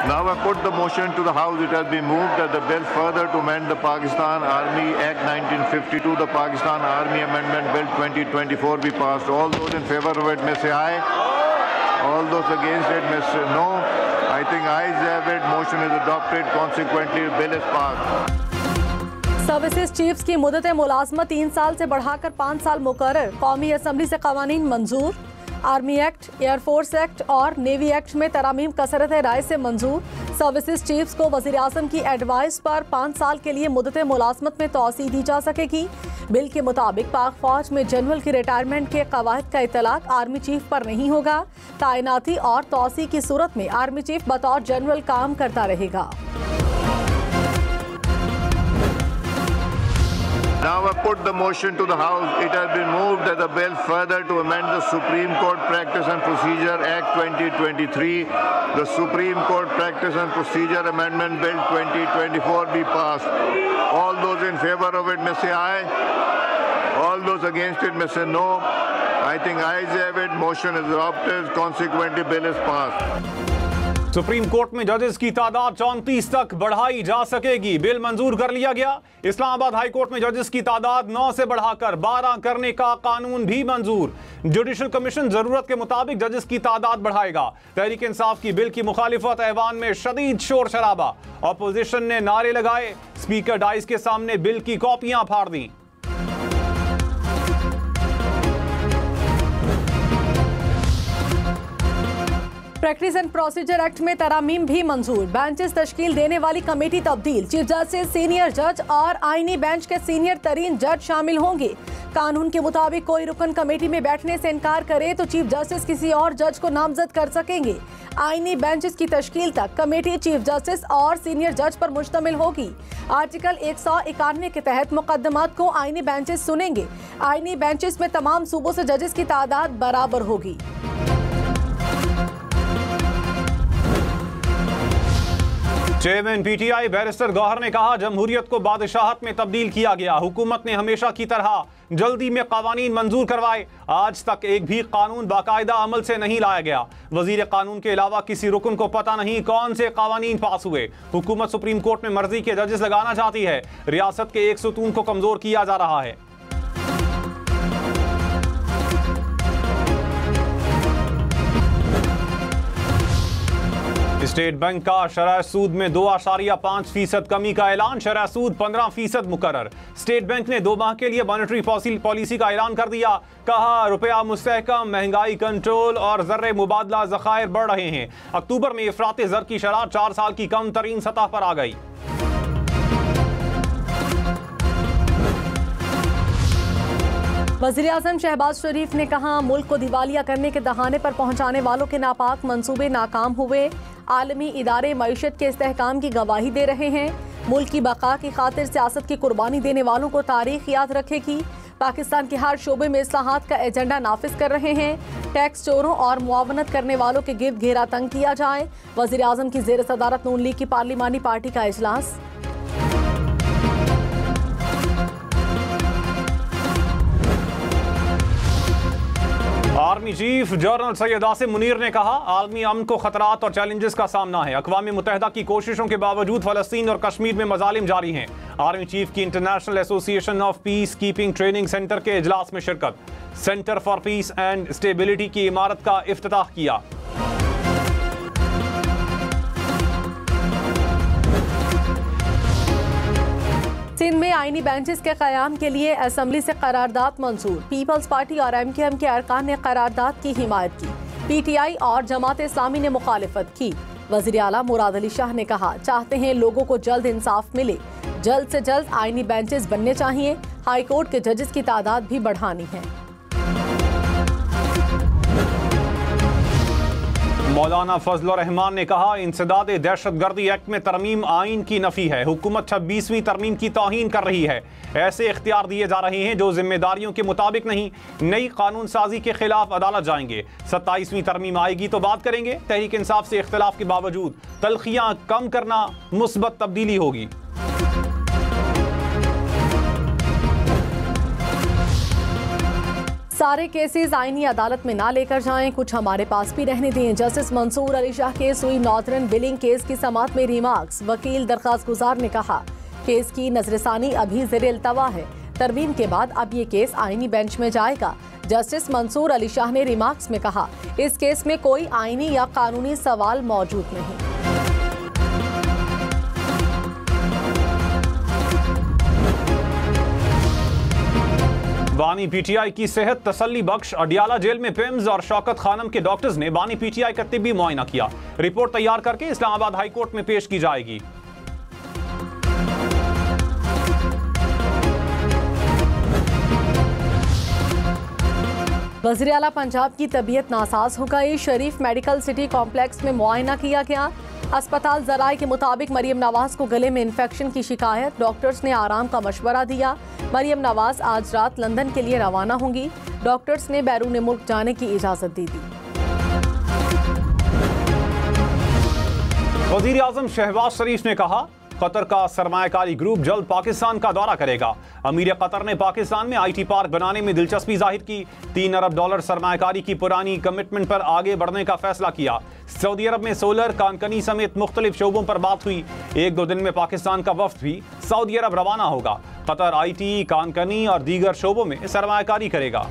Now I put the motion to the House. It has been moved that the bill further to amend the Pakistan Army Act 1952, the Pakistan Army Amendment Bill 2024 be passed. All those in favor of it may say aye. All those against it may say no. I think ayes have it. Motion is adopted. Consequently, bill is passed. Services chiefs की मुद्दत मुलाजमत 3 साल से बढ़ाकर 5 साल मुकर्रर। कौमी assembly से कवानीन मंजूर। आर्मी एक्ट, एयरफोर्स एक्ट और नेवी एक्ट में तरामीम कसरत राय से मंजूर। सर्विसेज चीफ्स को वज़ीर आज़म की एडवाइस पर 5 साल के लिए मुद्दत मुलाजमत में तोसी दी जा सकेगी। बिल के मुताबिक पाक फौज में जनरल की रिटायरमेंट के कवायद का इतलाक आर्मी चीफ पर नहीं होगा। तैनाती और तोसी की सूरत में आर्मी चीफ बतौर जनरल काम करता रहेगा। Now I put the motion to the House. It has been moved that the bill further to amend the Supreme Court Practice and Procedure Act 2023, the Supreme Court Practice and Procedure Amendment Bill 2024 be passed. All those in favor of it may say aye. All those against it may say no. I think ayes have it. Motion is adopted. Consequently, bill is passed. Supreme court में जजेस की तादाद 34 तक बढ़ाई जा सकेगी। Bill मंजूर कर लिया गया। इस्लामाबाद हाई कोर्ट में जजेस की तादाद 9 से बढ़ाकर 12 करने का कानून भी मंजूर। जुडिशल कमीशन जरूरत के मुताबिक जजेस की तादाद बढ़ाएगा। तहरीक इंसाफ की बिल की मुखालिफत ऐवान में शदीद शोर शराबा। अपोजिशन ने नारे लगाए। स्पीकर डाइस के सामने बिल की कॉपियां फाड़ दी। प्रैक्टिस एंड प्रोसीजर एक्ट में तरामीम भी मंजूर। बेंचेस तश्कील देने वाली कमेटी तब्दील। चीफ जस्टिस, सीनियर जज और आईनी बेंच के सीनियर तरीन जज शामिल होंगे। कानून के मुताबिक कोई रुकन कमेटी में बैठने से इनकार करे तो चीफ जस्टिस किसी और जज को नामजद कर सकेंगे। आईनी बेंचेस की तश्कील तक कमेटी चीफ जस्टिस और सीनियर जज पर मुश्तमिल होगी। आर्टिकल 191 के तहत मुकदमात को आईनी बेंचेस सुनेंगे। आईनी बेंचेस में तमाम सूबों से जजेस की तादाद बराबर होगी। चेयरमैन पीटीआई बैरिस्टर गौहर ने कहा, जमहूरियत को बादशाहत में तब्दील किया गया। हुकूमत ने हमेशा की तरह जल्दी में कानून मंजूर करवाए। आज तक एक भी कानून बाकायदा अमल से नहीं लाया गया। वजीर कानून के अलावा किसी रुकन को पता नहीं कौन से कानून पास हुए। हुकूमत सुप्रीम कोर्ट में मर्जी के जजेस लगाना चाहती है। रियासत के एक सुतून को कमजोर किया जा रहा है। स्टेट बैंक का शरह सूद में 2.5% कमी का ऐलान। शरह सूद 15% मुकर्रर। स्टेट बैंक ने 2 माह के लिए मॉनेटरी पॉलिसी का ऐलान कर दिया। कहा, रुपया मुस्तहकम, महंगाई कंट्रोल और ज़र्रे मुबादला ज़खायर बढ़ रहे हैं। अक्टूबर में इफराते ज़र की शरह 4 साल की कम तरीन सतह पर आ गई। वज़ीर आज़म शहबाज शरीफ ने कहा, मुल्क को दिवालिया करने के दहाने पर पहुंचाने वालों के नापाक मंसूबे नाकाम हुए। आलमी इदारे मईशत के इस्तेहकाम की गवाही दे रहे हैं। मुल्क की बका की खातिर सियासत की कुर्बानी देने वालों को तारीख याद रखेगी। पाकिस्तान के हर शोबे में इस्लाहात का एजेंडा नाफिज कर रहे हैं। टैक्स चोरों और मुआवनत करने वालों के गिर्द घेरा तंग किया जाए। वज़ीर आज़म की ज़ेर सदारत नून लीग की पार्लिमानी पार्टी का इजलास। Army chief general Syed Asim Munir ने कहा, आलमी अमन को खतरात और चैलेंजेस का सामना है। अक़वाम मुत्तहिदा की कोशिशों के बावजूद फ़लस्तीन और कश्मीर में मज़ालिम जारी हैं। आर्मी चीफ की international association of peace keeping training centre के इजलास में शिरकत। Centre for piece and stability की इमारत का इफ्तिताह किया। सिंध में आईनी बेंचेस के क़याम के लिए असम्बली से करारदाद मंजूर। पीपल्स पार्टी और MKM के अरकान ने करारदाद की हिमायत की। PTI और जमात इस्लामी ने मुखालिफत की। वज़ीर आला मुराद अली शाह ने कहा, चाहते हैं लोगों को जल्द इंसाफ मिले। जल्द से जल्द आईनी बेंचेस बनने चाहिए। हाई कोर्ट के जजेस की तादाद भी बढ़ानी है। मौलाना फजलुर रहमान ने कहा, इंसदाद दहशतगर्दी एक्ट में तरमीम आइन की नफ़ी है। हुकूमत 26वीं तरमीम की तौहीन कर रही है। ऐसे इख्तियार दिए जा रहे हैं जो जिम्मेदारियों के मुताबिक नहीं। नई कानून साजी के खिलाफ अदालत जाएंगे। 27वीं तरमीम आएगी तो बात करेंगे। तहरीक इंसाफ से इख्तिलाफ के बावजूद तलखियां कम करना मुस्बत तब्दीली होगी। सारे केसेस आईनी अदालत में ना लेकर जाएं, कुछ हमारे पास भी रहने दें। जस्टिस मंसूर अली शाह केस हुई नॉर्दर्न बिलिंग केस की समाअत में रिमार्क्स। वकील दरखास्त गुजार ने कहा केस की नजरसानी अभी ज़ेर इल्तवा है, तरमीम के बाद अब ये केस आईनी बेंच में जाएगा। जस्टिस मंसूर अली शाह ने रिमार्क्स में कहा इस केस में कोई आईनी या कानूनी सवाल मौजूद नहीं। बानी पीटीआई की सेहत तसल्ली बख्श। अडियाला जेल में पिम्स और शौकत खानम के डॉक्टर्स ने बानी पीटीआई का तिब्बी मुआयना किया। रिपोर्ट तैयार करके इस्लामाबाद हाई कोर्ट में पेश की जाएगी। वज़ीर आला पंजाब की तबीयत नासाज हो गई। शरीफ मेडिकल सिटी कॉम्प्लेक्स में मुआयना किया गया। अस्पताल ज़राए के मुताबिक मरियम नवाज को गले में इन्फेक्शन की शिकायत। डॉक्टर्स ने आराम का मशवरा दिया। मरियम नवाज आज रात लंदन के लिए रवाना होंगी। डॉक्टर्स ने बैरून मुल्क जाने की इजाज़त दी थी। वज़ीर आज़म शहबाज शरीफ ने कहा कतर का सरमायाकारी ग्रुप जल्द पाकिस्तान का दौरा करेगा। अमीर कतर ने पाकिस्तान में IT पार्क बनाने में दिलचस्पी जाहिर की। $3 अरब सरमायाकारी की पुरानी कमिटमेंट पर आगे बढ़ने का फैसला किया। सऊदी अरब में सोलर, कानकनी समेत मुख्तलिफ शोबों पर बात हुई। 1-2 दिन में पाकिस्तान का वफ्द भी सऊदी अरब रवाना होगा। कतर IT, कानकनी और दीगर शोबों में सरमायाकारी करेगा।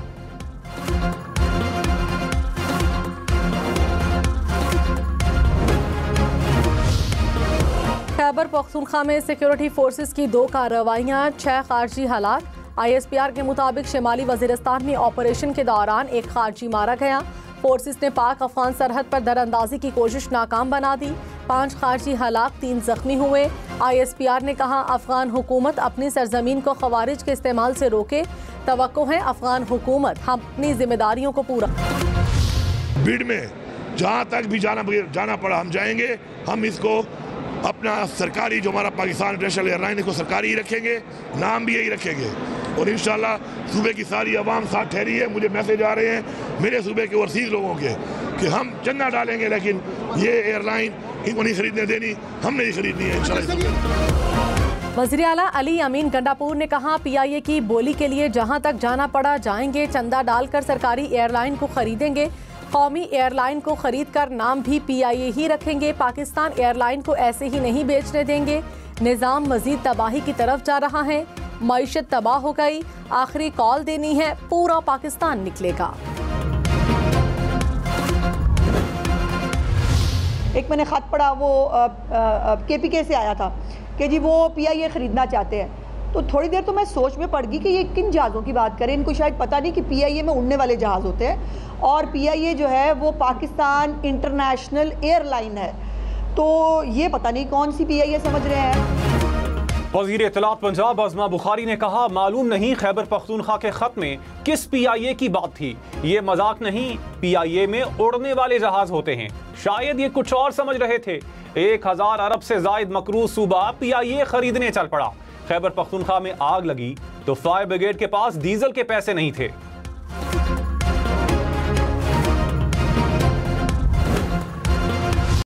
खैबर पख्तूनख्वा में सिक्योरिटी फोर्सेस की 2 कार्रवाइयाँ, 6 खारजी हलाक। ISPR के मुताबिक शिमाली वजीरिस्तान में ऑपरेशन के दौरान एक खारजी मारा गया। फोर्सेस ने पाक अफगान सरहद पर दरअंदाजी की कोशिश नाकाम बना दी। 5 खारजी हलाक, 3 जख्मी हुए। ISPR ने कहा अफगान हुकूमत अपनी सरजमीन को खवारिज के इस्तेमाल से रोके। तवक्को है अफगान हुकूमत अपनी जिम्मेदारियों को पूरा। भीड़ में जहाँ तक भी जाना पड़ा हम जाएंगे। हम इसको अपना सरकारी जो हमारा पाकिस्तान इंटरनेशनल एयरलाइन को सरकारी ही रखेंगे, नाम भी यही रखेंगे और इंशाल्लाह सूबे की सारी आवाम साथ ठहरी है। मुझे मैसेज आ रहे हैं मेरे सूबे के ओवरसीज लोगों के कि हम चंदा डालेंगे लेकिन ये एयरलाइन इनको नहीं खरीदने देनी, हमने ही खरीदनी है इंशाल्लाह। वज़ीर आला अली अमीन गंडापुर ने कहा PIA की बोली के लिए जहां तक जाना पड़ा जाएंगे, चंदा डालकर सरकारी एयरलाइन को खरीदेंगे। कौमी एयरलाइन को खरीद कर नाम भी PIA ही रखेंगे। पाकिस्तान एयरलाइन को ऐसे ही नहीं बेचने देंगे। निज़ाम मजीद तबाही की तरफ जा रहा है। मईशत तबाह हो गई। आखिरी कॉल देनी है, पूरा पाकिस्तान निकलेगा। एक मैंने ख़त पढ़ा, वो KPK से आया था कि जी वो PIA ख़रीदना चाहते हैं। तो थोड़ी देर तो मैं सोच में पड़ गई कि ये किन जहाज़ों की बात करें। इनको शायद पता नहीं कि PIA में उड़ने वाले जहाज़ होते हैं और PIA जो है वो पाकिस्तान इंटरनेशनल एयरलाइन है। तो ये पता नहीं कौन सी PIA समझ रहे हैं। वज़ीर इत्तलात पंजाब अज़मा बुखारी ने कहा मालूम नहीं खैबर पख्तूनख्वा के खत में किस PIA की बात थी। ये मजाक नहीं, PIA में उड़ने वाले जहाज होते हैं। शायद ये कुछ और समझ रहे थे। 1000 अरब से जायद मकरूज सूबा PIA खरीदने चल पड़ा। खैबर पख्तूनख्वा में आग लगी तो फायर ब्रिगेड के पास डीजल के पैसे नहीं थे।